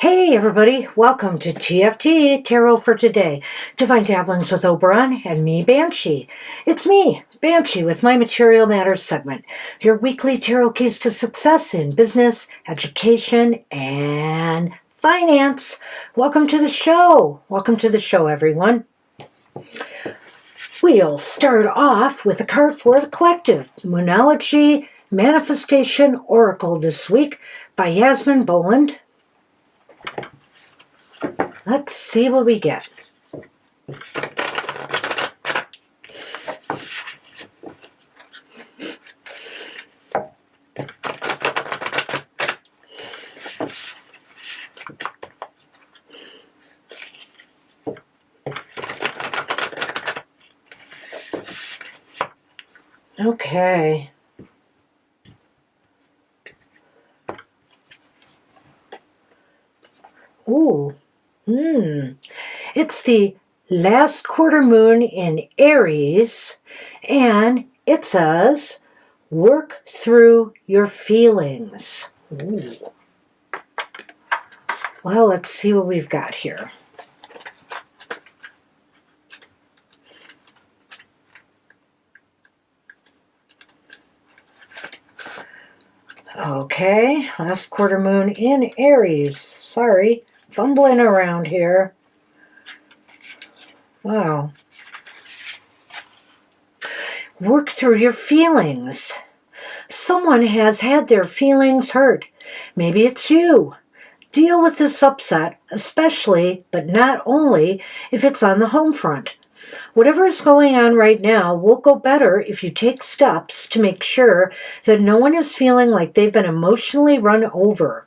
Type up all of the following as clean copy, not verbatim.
Hey everybody, welcome to TFT, Tarot for Today, Divine Dabblings with Oberon, and me, Banshee. It's me, Banshee, with my Material Matters segment, your weekly tarot keys to success in business, education, and finance. Welcome to the show. Welcome to the show, everyone. We'll start off with a card for the collective, Moonology Manifestation Oracle this week by Yasmin Boland. Let's see what we get. Okay. Ooh. It's the last quarter moon in Aries, and it says, work through your feelings. Ooh. Well, let's see what we've got here. Okay, last quarter moon in Aries. Sorry, fumbling around here. Wow. Work through your feelings. Someone has had their feelings hurt. Maybe it's you. Deal with this upset, especially, but not only, if it's on the home front. Whatever is going on right now will go better if you take steps to make sure that no one is feeling like they've been emotionally run over.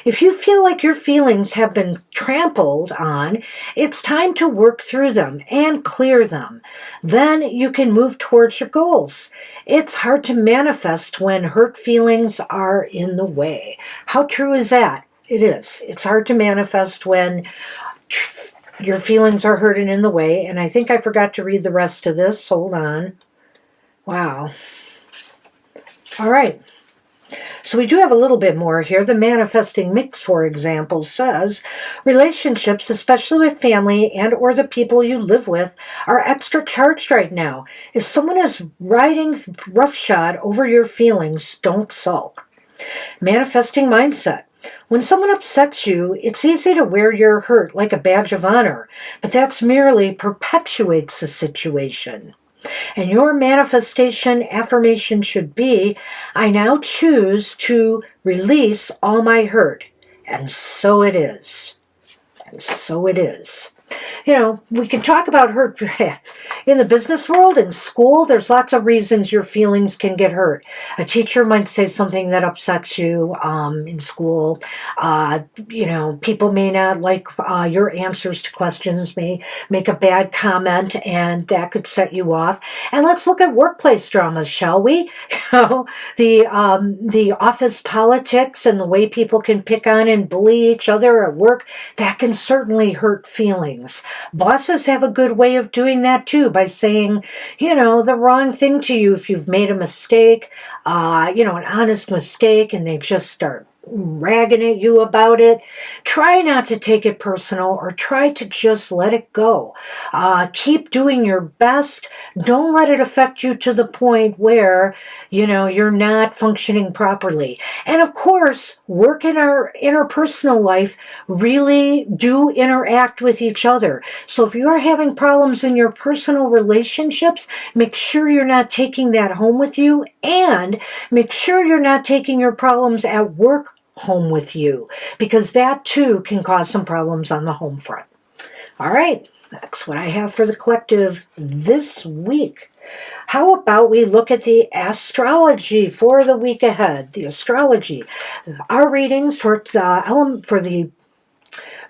If you feel like your feelings have been trampled on, it's time to work through them and clear them. Then you can move towards your goals. It's hard to manifest when hurt feelings are in the way. How true is that? It is. It's hard to manifest when your feelings are hurt and in the way. And I think I forgot to read the rest of this. Hold on. Wow. All right. So we do have a little bit more here. The manifesting mix, for example, says relationships, especially with family and or the people you live with, are extra charged right now. If someone is riding roughshod over your feelings, don't sulk. Manifesting mindset. When someone upsets you, it's easy to wear your hurt like a badge of honor, but that merely perpetuates the situation. And your manifestation affirmation should be, I now choose to release all my hurt. And so it is. And so it is. You know, we can talk about hurt in the business world, in school. There's lots of reasons your feelings can get hurt. A teacher might say something that upsets you in school. You know, people may not like your answers to questions, may make a bad comment, and that could set you off. And let's look at workplace dramas, shall we? You know, the office politics and the way people can pick on and bully each other at work, that can certainly hurt feelings. Bosses have a good way of doing that too, by saying, you know, the wrong thing to you if you've made a mistake, you know, an honest mistake, and they just start ragging at you about it. Try not to take it personal, or try to just let it go. Keep doing your best. Don't let it affect you to the point where, you know, you're not functioning properly. And of course, work in our interpersonal life really do interact with each other. So if you are having problems in your personal relationships, make sure you're not taking that home with you, and make sure you're not taking your problems at work home with you, because that too can cause some problems on the home front. All right, that's what I have for the collective this week. How about we look at the astrology for the week ahead? The astrology, our readings for the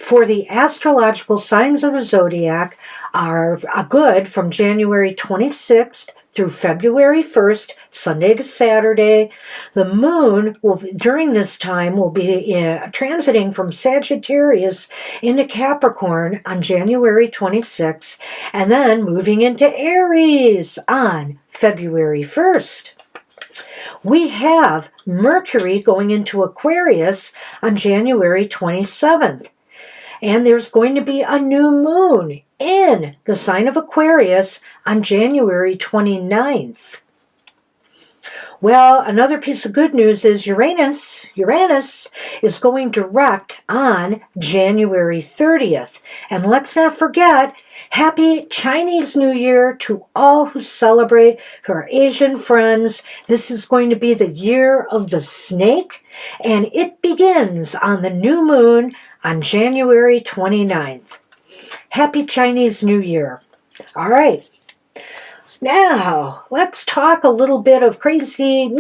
for the astrological signs of the zodiac are good from January 26th through February 1st, Sunday to Saturday. The moon will, during this time, will be transiting from Sagittarius into Capricorn on January 26th, and then moving into Aries on February 1st. We have Mercury going into Aquarius on January 27th. And there's going to be a new moon in the sign of Aquarius on January 29th. Well, another piece of good news is Uranus is going direct on January 30th. And let's not forget, Happy Chinese New Year to all who celebrate, to our Asian friends. This is going to be the year of the snake, and it begins on the new moon on January 29th. Happy Chinese New Year. All right. Now, let's talk a little bit of crazy,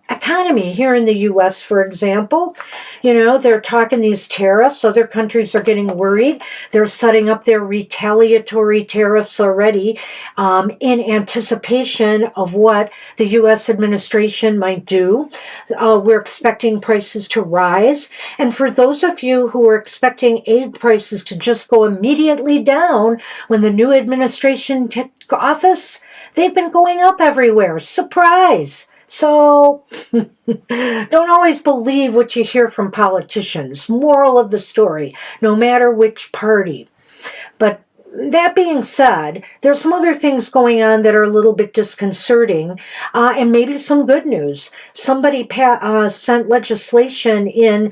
economy here in the U.S., for example. They're talking these tariffs. Other countries are getting worried. They're setting up their retaliatory tariffs already in anticipation of what the U.S. administration might do. We're expecting prices to rise. And for those of you who are expecting egg prices to just go immediately down when the new administration took office, they've been going up everywhere. Surprise! So, don't always believe what you hear from politicians. Moral of the story, no matter which party. But that being said, there's some other things going on that are a little bit disconcerting, and maybe some good news. Somebody sent legislation in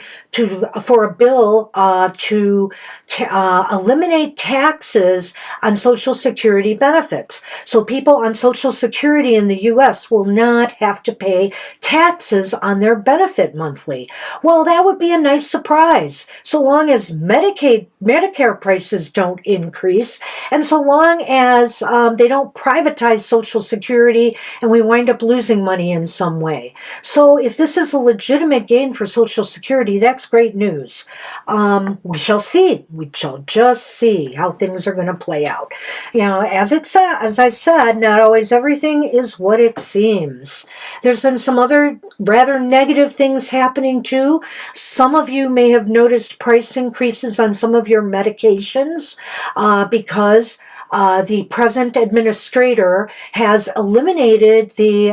for a bill to eliminate taxes on Social Security benefits. So people on Social Security in the U.S. will not have to pay taxes on their benefit monthly. Well, that would be a nice surprise, so long as Medicare prices don't increase, and so long as they don't privatize Social Security and we wind up losing money in some way. So if this is a legitimate gain for Social Security, that's great news. We shall see. We shall just see how things are going to play out. As I said, not always everything is what it seems. There's been some other rather negative things happening too. Some of you may have noticed price increases on some of your medications because the present administrator has eliminated the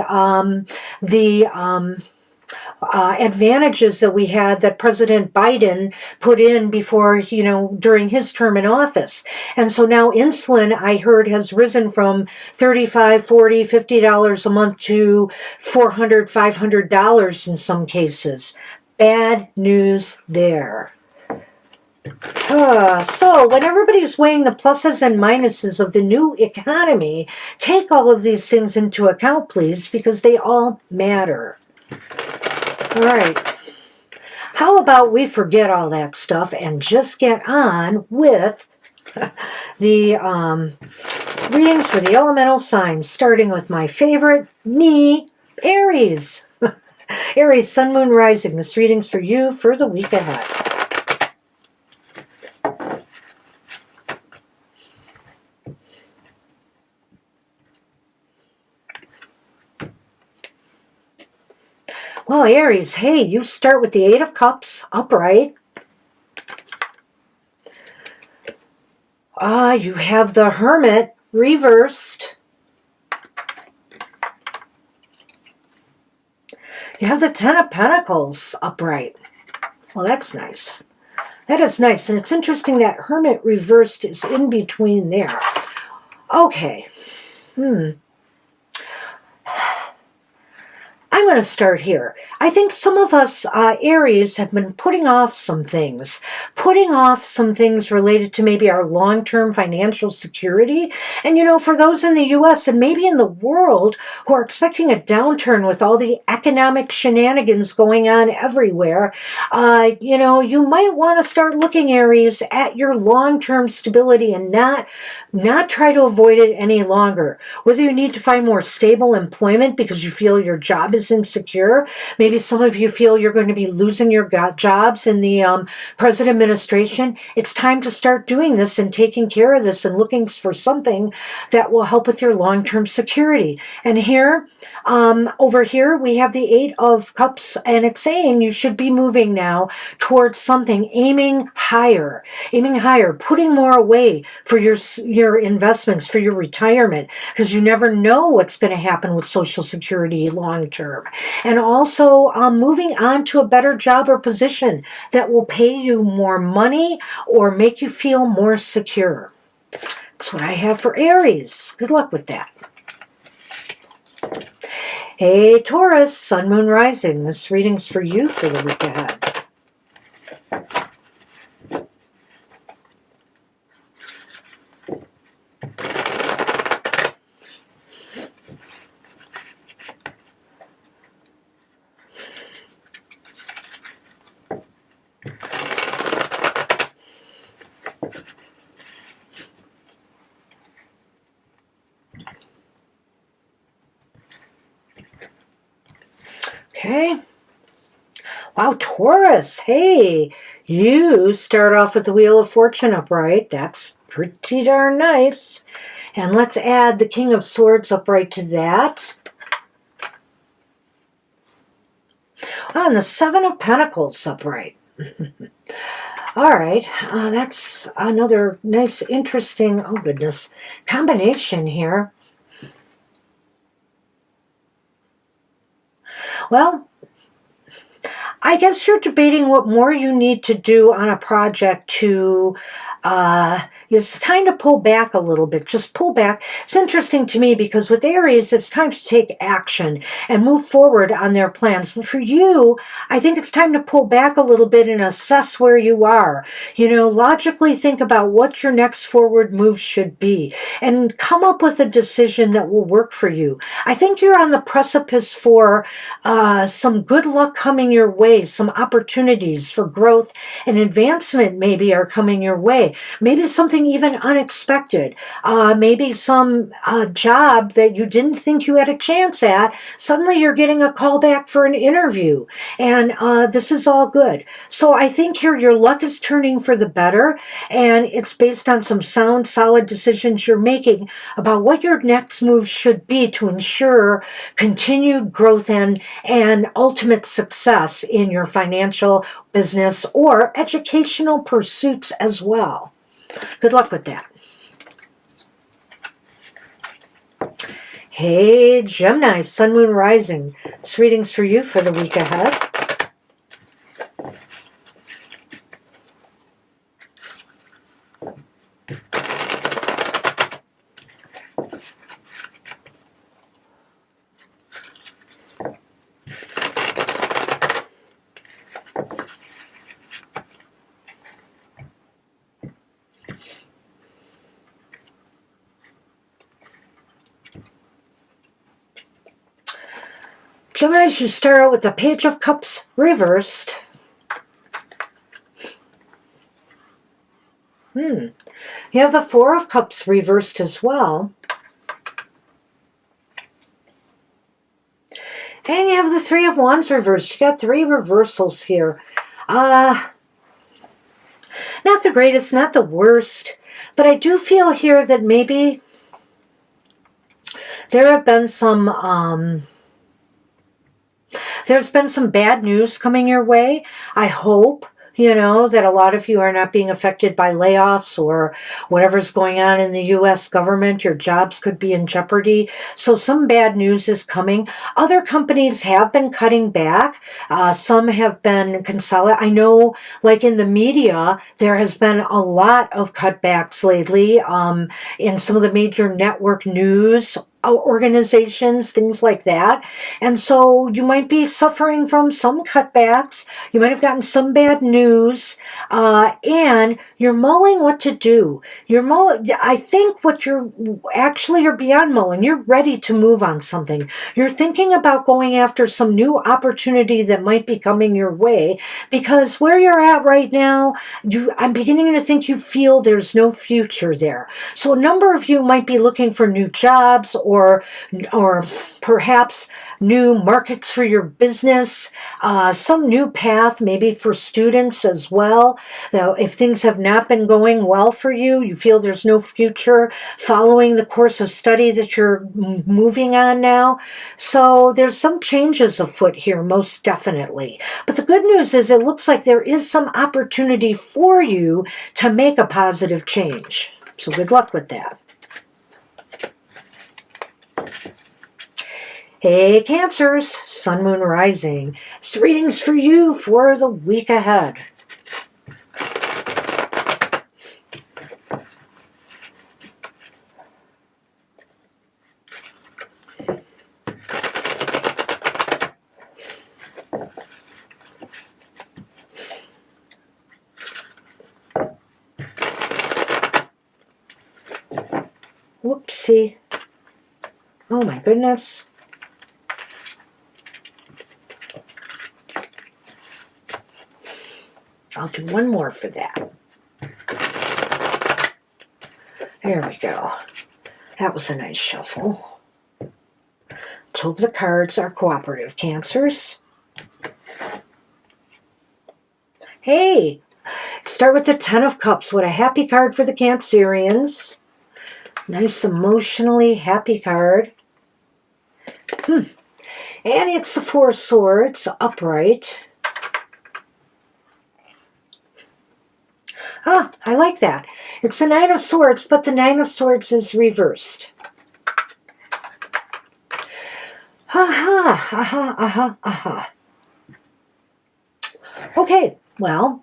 advantages that we had that President Biden put in before, during his term in office. And so now insulin, I heard, has risen from $35, $40, $50 a month to $400, $500 in some cases. Bad news there. So when everybody's weighing the pluses and minuses of the new economy, take all of these things into account, please, because they all matter. All right. How about we forget all that stuff and just get on with the readings for the elemental signs, starting with my favorite, me, Aries. Aries, Sun, Moon, Rising. This reading's for you for the week ahead. Well, Aries, hey, you start with the Eight of Cups, upright. You have the Hermit, reversed. You have the Ten of Pentacles, upright. Well, that's nice. That is nice. And it's interesting that Hermit reversed is in between there. Okay. I'm going to start here. I think some of us, Aries, have been putting off some things related to maybe our long-term financial security. And, for those in the U.S. and maybe in the world who are expecting a downturn with all the economic shenanigans going on everywhere, you might want to start looking, Aries, at your long-term stability and not try to avoid it any longer. Whether you need to find more stable employment because you feel your job is feels insecure. Maybe some of you feel you're going to be losing your jobs in the present administration. It's time to start doing this and taking care of this and looking for something that will help with your long-term security. And here, over here, we have the Eight of Cups, and it's saying you should be moving now towards something, aiming higher, putting more away for your investments, for your retirement, because you never know what's going to happen with Social Security long-term. And also moving on to a better job or position that will pay you more money or make you feel more secure. That's what I have for Aries. Good luck with that. Hey, Taurus, Sun, Moon, Rising. This reading's for you for the week ahead. Okay. Wow, Taurus. Hey, you start off with the Wheel of Fortune upright. That's pretty darn nice. And let's add the King of Swords upright to that. And the Seven of Pentacles upright. All right. That's another nice, interesting, oh goodness, combination here. Well, I guess you're debating what more you need to do on a project to, it's time to pull back a little bit. Just pull back. It's interesting to me because with Aries, it's time to take action and move forward on their plans. But for you, I think it's time to pull back a little bit and assess where you are. You know, logically think about what your next forward move should be and come up with a decision that will work for you. I think you're on the precipice for some good luck coming your way, some opportunities for growth and advancement maybe are coming your way. Maybe something even unexpected. Maybe some job that you didn't think you had a chance at. Suddenly you're getting a call back for an interview. And this is all good. So I think here your luck is turning for the better. And it's based on some sound, solid decisions you're making about what your next move should be to ensure continued growth and ultimate success in your financial, business, or educational pursuits as well. Good luck with that. Hey, Gemini, Sun, Moon, Rising. This reading's for you for the week ahead. Geminis, you start out with the Page of Cups reversed. You have the Four of Cups reversed as well. And you have the Three of Wands reversed. You got three reversals here. Not the greatest, not the worst. But I do feel here that maybe there have been some... there's been some bad news coming your way. I hope, you know, that a lot of you are not being affected by layoffs or whatever's going on in the U.S. government. Your jobs could be in jeopardy. So some bad news is coming. Other companies have been cutting back. Some have been consolidating. I know, like in the media, there has been a lot of cutbacks lately in some of the major network news organizations, things like that. And so you might be suffering from some cutbacks. You might have gotten some bad news, and you're mulling what to do. I think what you're beyond mulling. You're ready to move on something. You're thinking about going after some new opportunity that might be coming your way, because where you're at right now, I'm beginning to think you feel there's no future there. So a number of you might be looking for new jobs or perhaps new markets for your business, some new path maybe for students as well. Now, if things have not been going well for you, you feel there's no future following the course of study that you're moving on now. So there's some changes afoot here, most definitely. But the good news is it looks like there is some opportunity for you to make a positive change. So good luck with that. Hey, Cancers, Sun, Moon, Rising. It's readings for you for the week ahead. Whoopsie. Oh my goodness. I'll do one more for that. There we go. That was a nice shuffle. Let's hope the cards are cooperative, Cancers. Hey, start with the Ten of Cups. What a happy card for the Cancerians. Nice emotionally happy card. And it's the Four of Swords, upright. Ah, I like that. It's the Nine of Swords, but the Nine of Swords is reversed. Okay, well,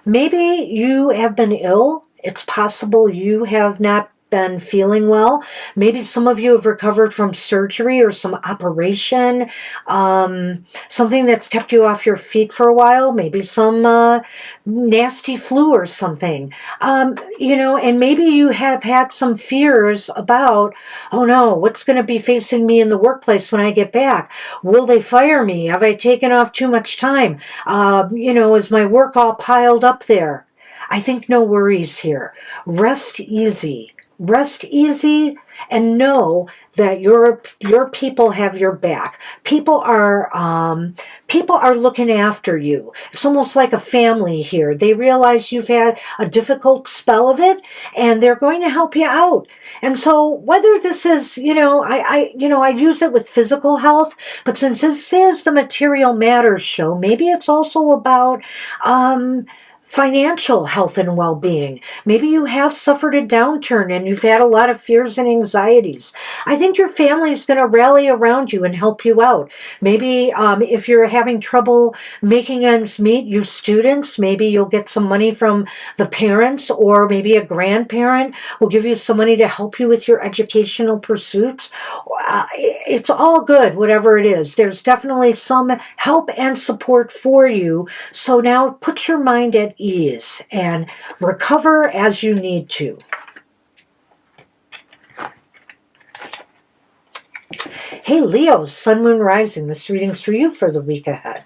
maybe you have been ill. It's possible you have not been feeling well. Maybe some of you have recovered from surgery or some operation, something that's kept you off your feet for a while, maybe some nasty flu or something. And maybe you have had some fears about, oh no, what's going to be facing me in the workplace when I get back? Will they fire me? Have I taken off too much time? Is my work all piled up there? I think no worries here. Rest easy. Rest easy and know that your people have your back. People are looking after you. It's almost like a family here. They realize you've had a difficult spell of it, and they're going to help you out. And so whether this is, I use it with physical health, but since this is the Material Matters show, maybe it's also about financial health and well-being. Maybe you have suffered a downturn and you've had a lot of fears and anxieties. I think your family is going to rally around you and help you out. Maybe if you're having trouble making ends meet, you students, maybe you'll get some money from the parents, or maybe a grandparent will give you some money to help you with your educational pursuits. It's all good, whatever it is. There's definitely some help and support for you. So now put your mind at ease and recover as you need to. Hey Leo, Sun, Moon, Rising. This reading's for you for the week ahead.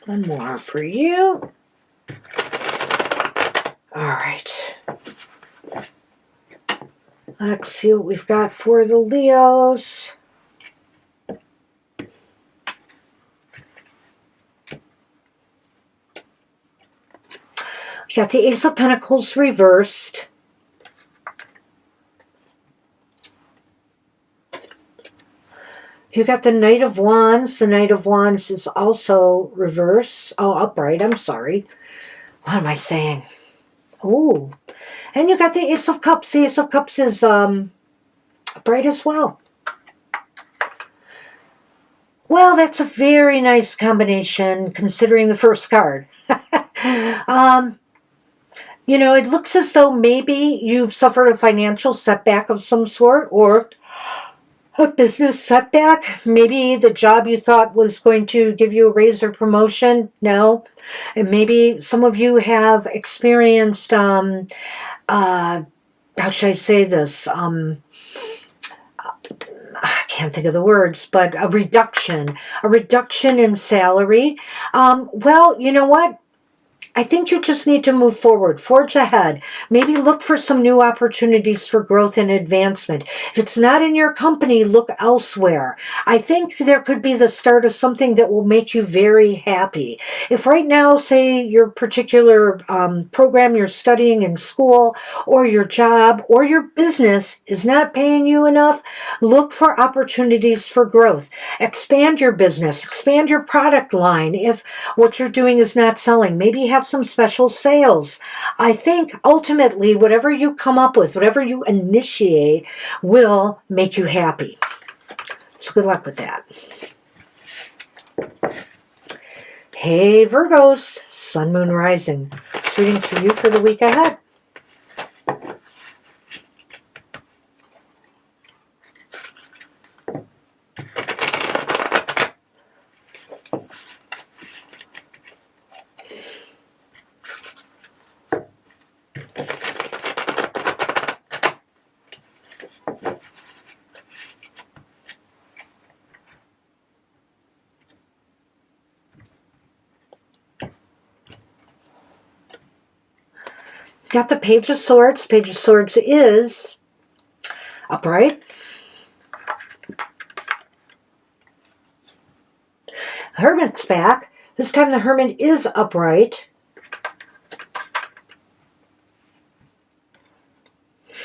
One more for you. All right. Let's see what we've got for the Leos. We got the Ace of Pentacles reversed. You got the Knight of Wands. The Knight of Wands is also reverse. Oh, upright. I'm sorry. What am I saying? Oh. And you got the Ace of Cups. The Ace of Cups is upright as well. Well, that's a very nice combination considering the first card. It looks as though maybe you've suffered a financial setback of some sort, or A business setback? Maybe the job you thought was going to give you a raise or promotion? No. And maybe some of you have experienced, how should I say this? I can't think of the words, but a reduction in salary. Well, you know what? I think you just need to move forward, forge ahead, maybe look for some new opportunities for growth and advancement. If it's not in your company, look elsewhere. I think there could be the start of something that will make you very happy. If right now, say your particular program you're studying in school or your job or your business is not paying you enough, look for opportunities for growth. Expand your business, expand your product line. If what you're doing is not selling, maybe have some special sales. I think ultimately whatever you come up with, whatever you initiate, will make you happy. So good luck with that. Hey Virgos, Sun, Moon, Rising. This reading's for you for the week ahead. Got the Page of Swords. Page of Swords is upright. Hermit's back. This time the Hermit is upright.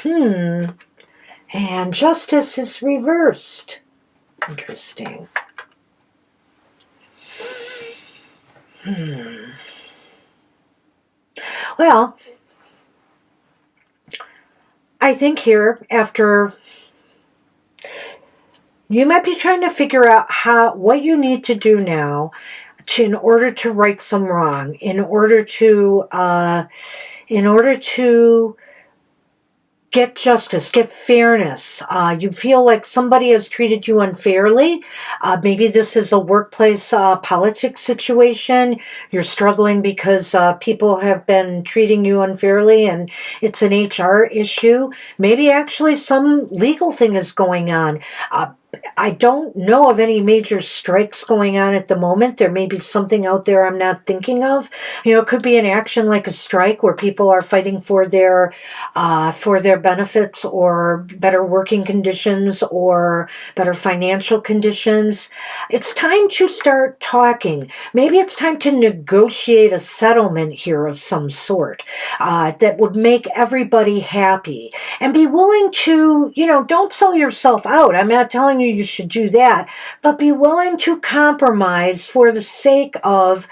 And Justice is reversed. Interesting. Well, I think here, after you might be trying to figure out what you need to do now in order to right some wrong, in order to get justice, get fairness. You feel like somebody has treated you unfairly. Maybe this is a workplace politics situation. You're struggling because people have been treating you unfairly and it's an HR issue. Maybe actually some legal thing is going on. I don't know of any major strikes going on at the moment. There may be something out there I'm not thinking of. You know, it could be an action like a strike where people are fighting for their benefits or better working conditions or better financial conditions. It's time to start talking. Maybe it's time to negotiate a settlement here of some sort that would make everybody happy. And be willing to, don't sell yourself out. I'm not telling you should do that, but be willing to compromise for the sake of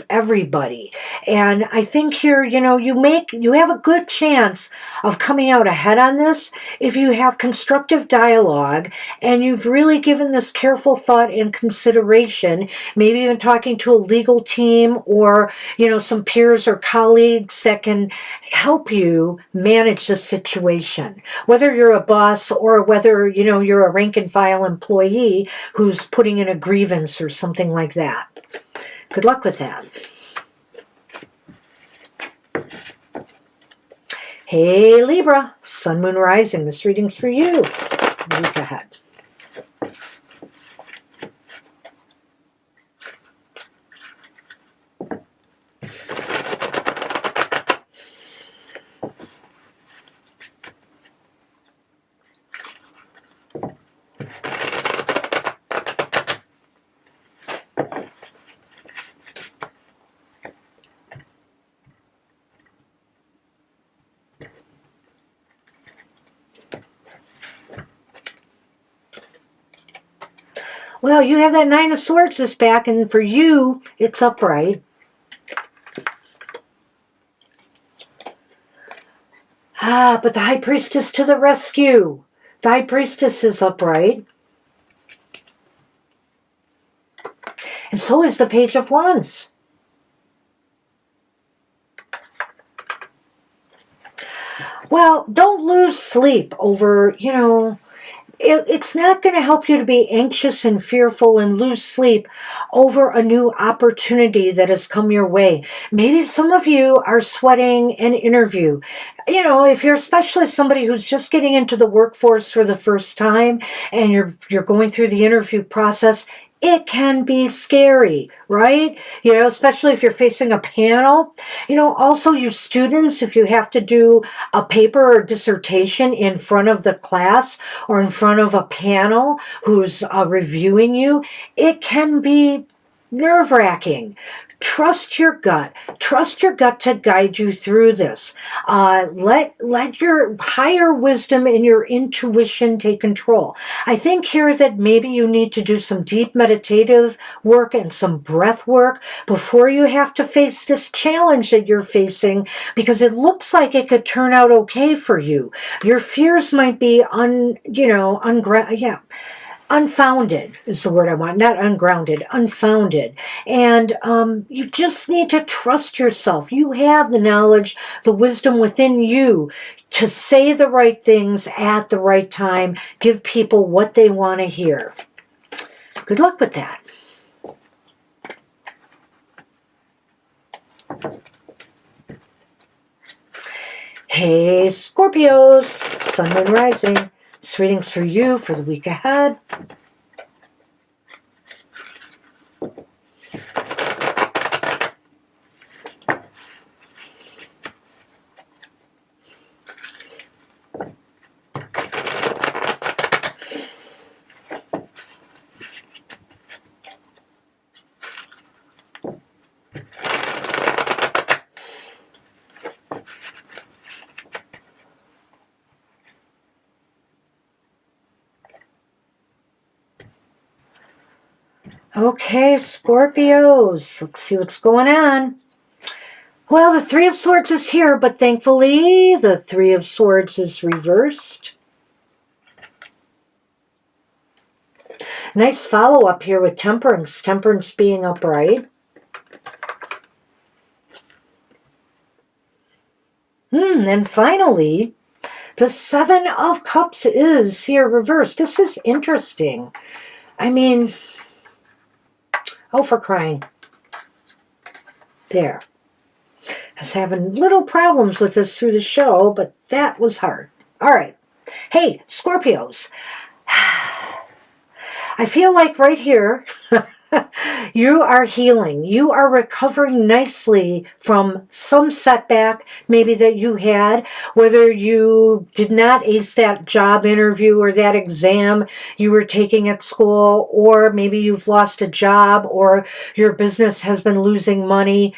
everybody. And I think here, you have a good chance of coming out ahead on this if you have constructive dialogue and you've really given this careful thought and consideration, maybe even talking to a legal team or, some peers or colleagues that can help you manage the situation. Whether you're a boss or whether, you're a rank and file employee who's putting in a grievance or something like that. Good luck with that. Hey Libra, Sun, Moon, Rising. This reading's for you. Week ahead. Well, you have that Nine of Swords this back, and for you, it's upright. But the High Priestess to the rescue. The High Priestess is upright. And so is the Page of Wands. Well, don't lose sleep over, it's not going to help you to be anxious and fearful and lose sleep over a new opportunity that has come your way. Maybe some of you are sweating an interview. You know, if you're especially somebody who's just getting into the workforce for the first time and you're going through the interview process, it can be scary, right? You know, especially if you're facing a panel. You know, also you students, if you have to do a paper or dissertation in front of the class or in front of a panel who's reviewing you, it can be nerve-wracking. Trust your gut. Trust your gut to guide you through this. Let your higher wisdom and your intuition take control. I think here that maybe you need to do some deep meditative work and some breath work before you have to face this challenge that you're facing, because it looks like it could turn out okay for you. Your fears might be unfounded is the word I want, not ungrounded, unfounded. And you just need to trust yourself. You have the knowledge, the wisdom within you to say the right things at the right time, give people what they want to hear. Good luck with that. Hey, Scorpios, Sun, Moon, Rising. This reading's for you for the week ahead. Okay, Scorpios, let's see what's going on. Well, the Three of Swords is here, but thankfully the Three of Swords is reversed. Nice follow-up here with Temperance. Temperance being upright. And finally, the Seven of Cups is here reversed. This is interesting. I mean, oh, for crying. There. I was having little problems with this through the show, but that was hard. All right. Hey, Scorpios. I feel like right here, you are healing. You are recovering nicely from some setback maybe that you had, whether you did not ace that job interview or that exam you were taking at school, or maybe you've lost a job or your business has been losing money.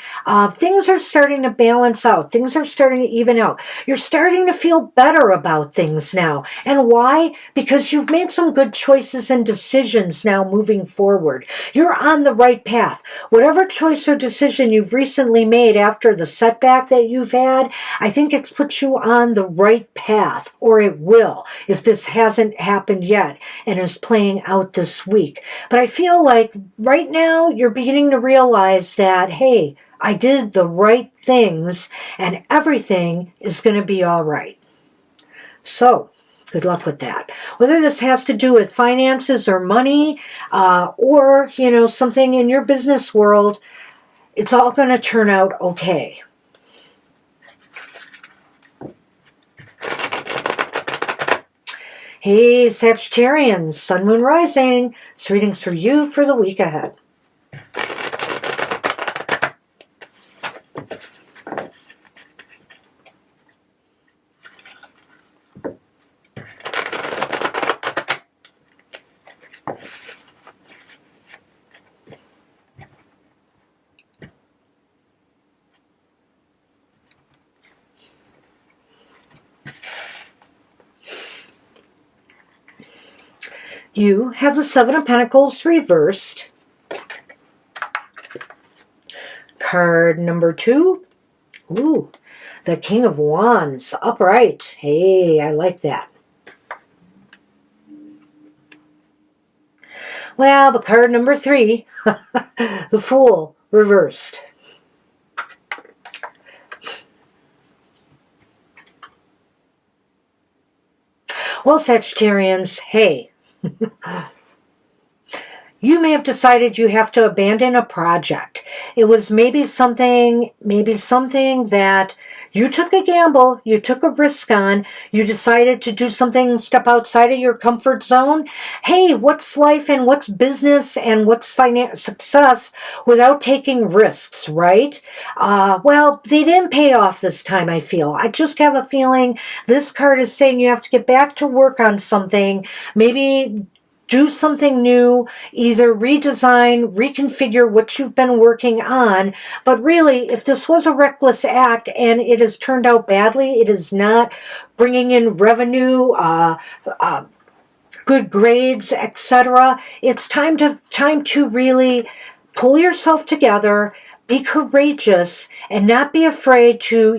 Things are starting to balance out. Things are starting to even out. You're starting to feel better about things now. And why? Because you've made some good choices and decisions now moving forward. You're on the right path. Whatever choice or decision you've recently made after the setback that you've had, I think it's put you on the right path, or it will, if this hasn't happened yet and is playing out this week. But I feel like right now you're beginning to realize that, hey, I did the right things and everything is going to be all right. So, good luck with that. Whether this has to do with finances or money, or, something in your business world, it's all going to turn out okay. Hey, Sagittarians, Sun, Moon, Rising. This reading's for you for the week ahead. You have the Seven of Pentacles reversed. Card number 2. Ooh, the King of Wands upright. Hey, I like that. Well, but card number 3, the Fool reversed. Well, Sagittarians, hey. You may have decided you have to abandon a project. It was maybe something that you took a gamble, you took a risk on, you decided to do something, step outside of your comfort zone. Hey, what's life and what's business and what's success without taking risks, right? Well, they didn't pay off this time, I feel. I just have a feeling this card is saying you have to get back to work on something, maybe do something new, either redesign, reconfigure what you've been working on. But really, if this was a reckless act and it has turned out badly, it is not bringing in revenue, good grades, etc. It's time to really pull yourself together, be courageous, and not be afraid to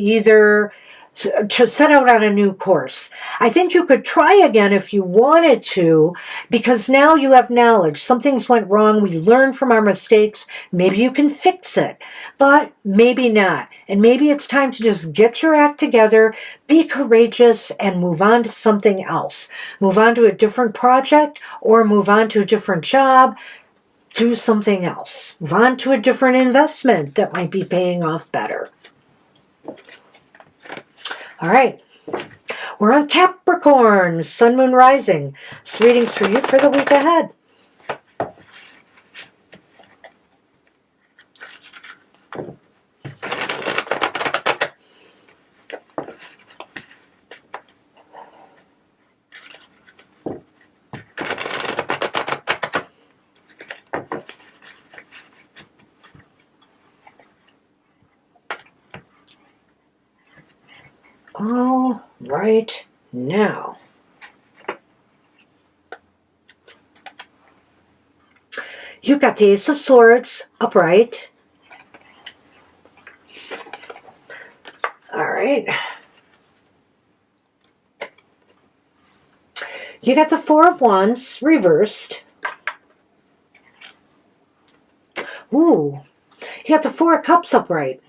set out on a new course. I think you could try again if you wanted to, because now you have knowledge. Some things went wrong. We learn from our mistakes. Maybe you can fix it, but maybe not. And maybe it's time to just get your act together, be courageous, and move on to something else. Move on to a different project or move on to a different job. Do something else. Move on to a different investment that might be paying off better. All right, we're on Capricorn, Sun, Moon, Rising. This reading's for you for the week ahead. All right, now. You've got the Ace of Swords upright. All right. You got the Four of Wands reversed. Ooh, you got the Four of Cups upright.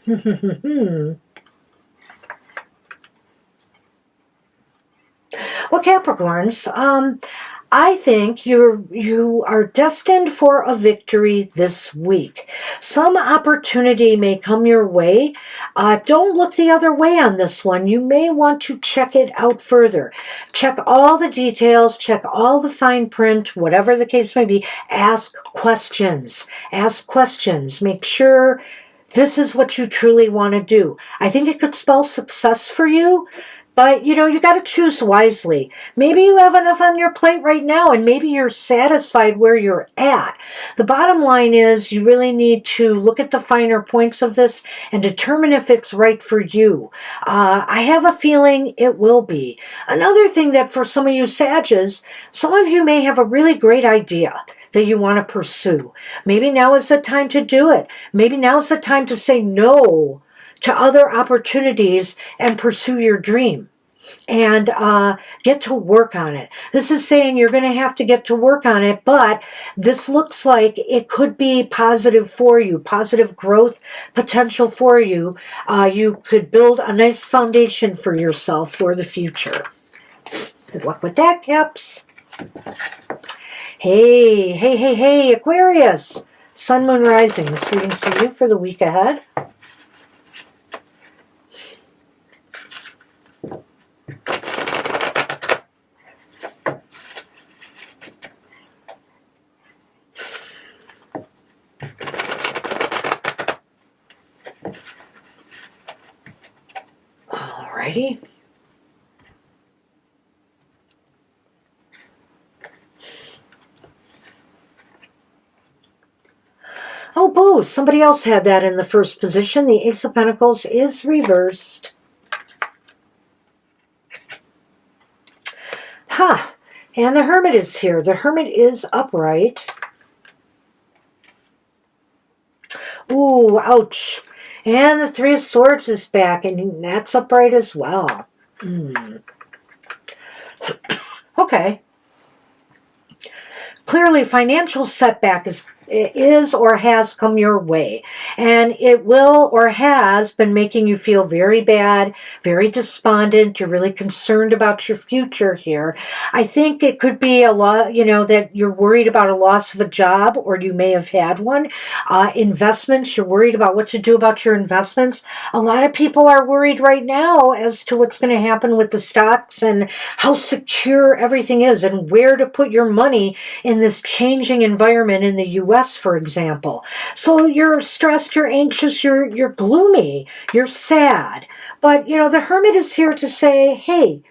Well, Capricorns, I think you are destined for a victory this week. Some opportunity may come your way. Don't look the other way on this one. You may want to check it out further. Check all the details, check all the fine print, whatever the case may be. Ask questions. Ask questions. Make sure this is what you truly want to do. I think it could spell success for you. But, you got to choose wisely. Maybe you have enough on your plate right now, and maybe you're satisfied where you're at. The bottom line is you really need to look at the finer points of this and determine if it's right for you. I have a feeling it will be. Another thing that for some of you Sages, some of you may have a really great idea that you want to pursue. Maybe now is the time to do it. Maybe now is the time to say no to other opportunities and pursue your dream and get to work on it. This is saying you're going to have to get to work on it, but this looks like it could be positive for you, positive growth potential for you. You could build a nice foundation for yourself for the future. Good luck with that, Caps. Hey, Aquarius, Sun, Moon, Rising. This reading's for you for the week ahead. Alrighty. Oh, boo, somebody else had that in the first position. The Ace of Pentacles is reversed. Ha! And the Hermit is here. The Hermit is upright. Ooh, ouch. And the Three of Swords is back, and that's upright as well. Okay. Clearly, financial setback is or has come your way. And it will or has been making you feel very bad, very despondent. You're really concerned about your future here. I think it could be a lot, that you're worried about a loss of a job, or you may have had one. Investments, you're worried about what to do about your investments. A lot of people are worried right now as to what's going to happen with the stocks and how secure everything is and where to put your money in this changing environment in the U.S., for example. So you're stressed, you're anxious, you're gloomy, you're sad. But, the Hermit is here to say, hey,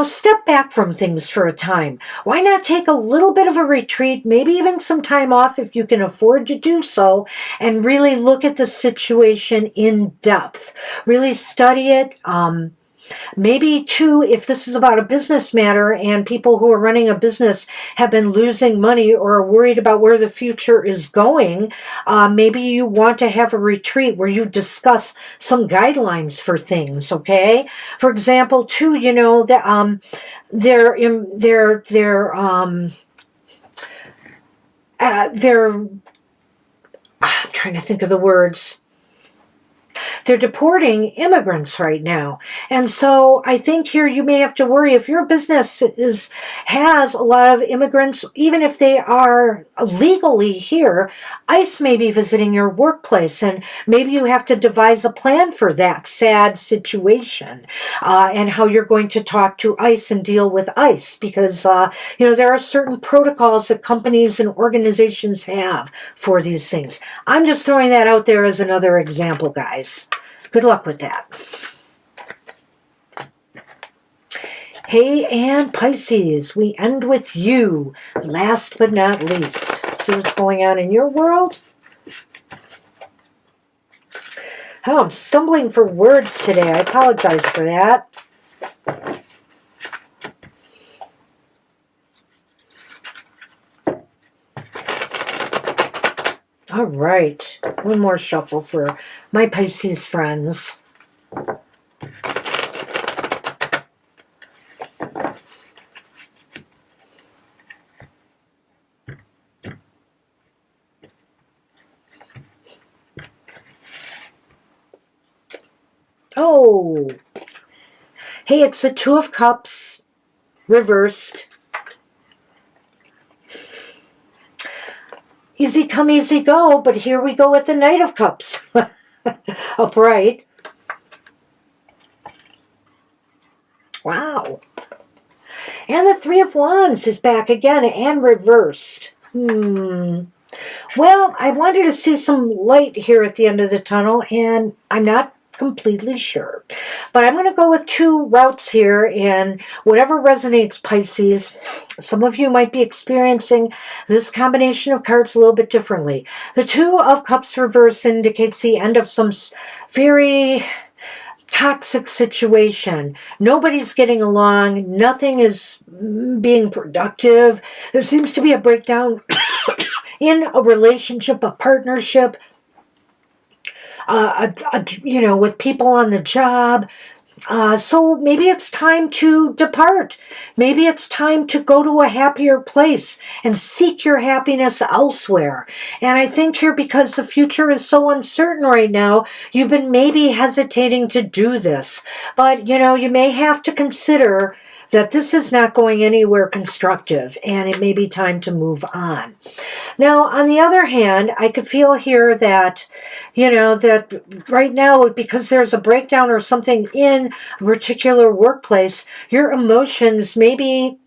step back from things for a time. Why not take a little bit of a retreat, maybe even some time off if you can afford to do so, and really look at the situation in depth. Really study it. Maybe, too, if this is about a business matter and people who are running a business have been losing money or are worried about where the future is going, maybe you want to have a retreat where you discuss some guidelines for things, okay? For example, too, I'm trying to think of the words. They're deporting immigrants right now. And so I think here you may have to worry if your business has a lot of immigrants, even if they are legally here, ICE may be visiting your workplace, and maybe you have to devise a plan for that sad situation and how you're going to talk to ICE and deal with ICE, because there are certain protocols that companies and organizations have for these things. I'm just throwing that out there as another example, guys. Good luck with that. Hey, and Pisces, we end with you, last but not least. See what's going on in your world? Oh, I'm stumbling for words today. I apologize for that. All right, one more shuffle for my Pisces friends. Oh, hey, it's the Two of Cups reversed. Easy come, easy go, but here we go with the Knight of Cups. Upright. Wow. And the Three of Wands is back again and reversed. Well, I wanted to see some light here at the end of the tunnel, and I'm not completely sure. But I'm going to go with two routes here, and whatever resonates, Pisces. Some of you might be experiencing this combination of cards a little bit differently. The Two of Cups reverse indicates the end of some very toxic situation. Nobody's getting along. Nothing is being productive. There seems to be a breakdown in a relationship, a partnership, with people on the job. So maybe it's time to depart. Maybe it's time to go to a happier place and seek your happiness elsewhere. And I think here, because the future is so uncertain right now, you've been maybe hesitating to do this. But, you may have to consider that this is not going anywhere constructive, and it may be time to move on. Now, on the other hand, I could feel here that, that right now, because there's a breakdown or something in a particular workplace, your emotions may be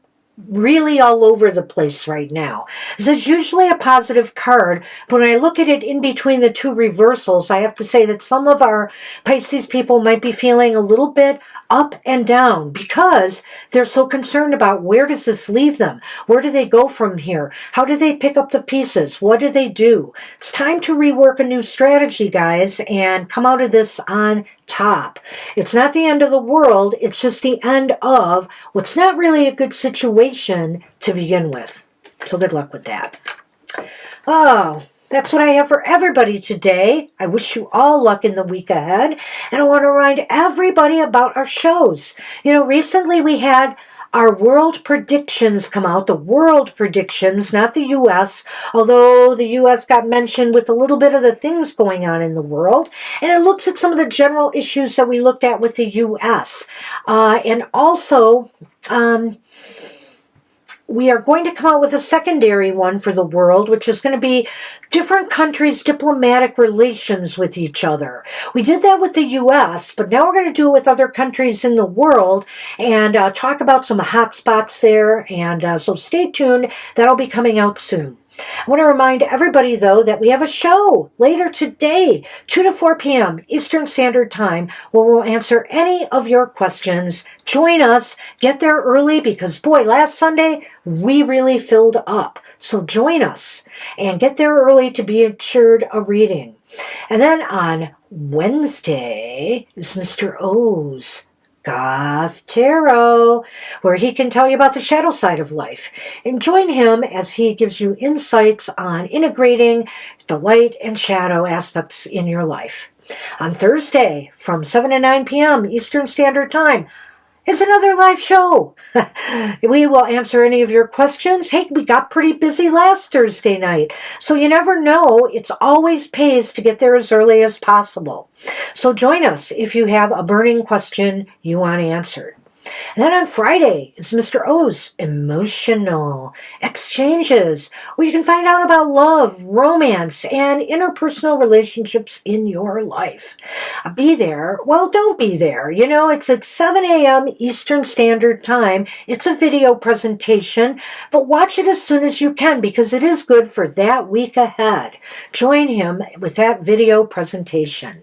really all over the place right now. This is usually a positive card, but when I look at it in between the two reversals, I have to say that some of our Pisces people might be feeling a little bit up and down because they're so concerned about where does this leave them? Where do they go from here? How do they pick up the pieces? What do they do? It's time to rework a new strategy, guys, and come out of this on top. It's not the end of the world. It's just the end of what's not really a good situation to begin with. So good luck with that. Oh, that's what I have for everybody today. I wish you all luck in the week ahead. And I want to remind everybody about our shows. Recently we had our world predictions come out. The world predictions, not the U.S., although the U.S. got mentioned with a little bit of the things going on in the world. And it looks at some of the general issues that we looked at with the U.S. And also, we are going to come out with a secondary one for the world, which is going to be different countries' diplomatic relations with each other. We did that with the U.S., but now we're going to do it with other countries in the world and talk about some hot spots there. And so stay tuned. That'll be coming out soon. I want to remind everybody, though, that we have a show later today, 2 to 4 p.m. Eastern Standard Time, where we'll answer any of your questions. Join us. Get there early because, boy, last Sunday, we really filled up. So join us and get there early to be assured a reading. And then on Wednesday is Mr. O's Goth Tarot, where he can tell you about the shadow side of life. And join him as he gives you insights on integrating the light and shadow aspects in your life. On Thursday, from 7 to 9 p.m. Eastern Standard Time, it's another live show. We will answer any of your questions. Hey, we got pretty busy last Thursday night, so you never know. It's always pays to get there as early as possible. So join us if you have a burning question you want answered. And then on Friday is Mr. O's Emotional Exchanges, where you can find out about love, romance, and interpersonal relationships in your life. Be there. Well, don't be there. You know, it's at 7 a.m. Eastern Standard Time. It's a video presentation, but watch it as soon as you can because it is good for that week ahead. Join him with that video presentation.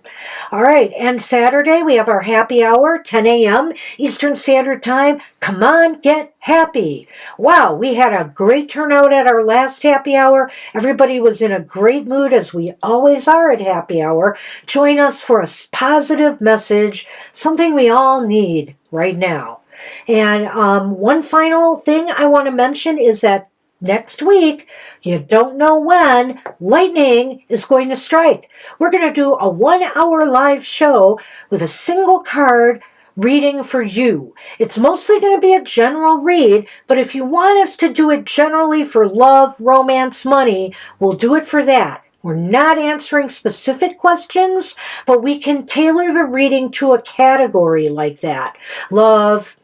All right, and Saturday we have our happy hour, 10 a.m. Eastern Standard Time. Come on, get happy. Wow, we had a great turnout at our last happy hour. Everybody was in a great mood, as we always are at happy hour. Join us for a positive message, something we all need right now. And one final thing I want to mention is that next week, you don't know when, lightning is going to strike. We're going to do a 1-hour live show with a single card reading for you. It's mostly going to be a general read, but if you want us to do it generally for love, romance, money, we'll do it for that. We're not answering specific questions, but we can tailor the reading to a category like that. Love,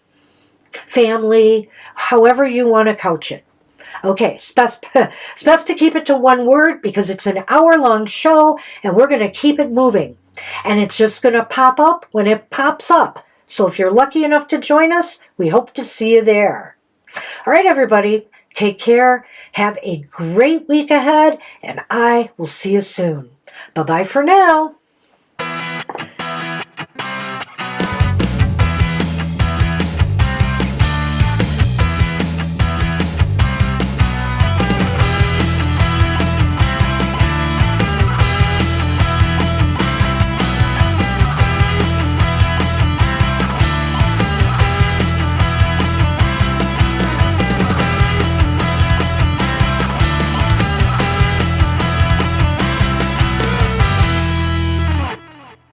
family, however you want to couch it. Okay, it's best to keep it to one word because it's an hour-long show and we're going to keep it moving. And it's just going to pop up when it pops up. So if you're lucky enough to join us, we hope to see you there. All right, everybody, take care. Have a great week ahead, and I will see you soon. Bye-bye for now.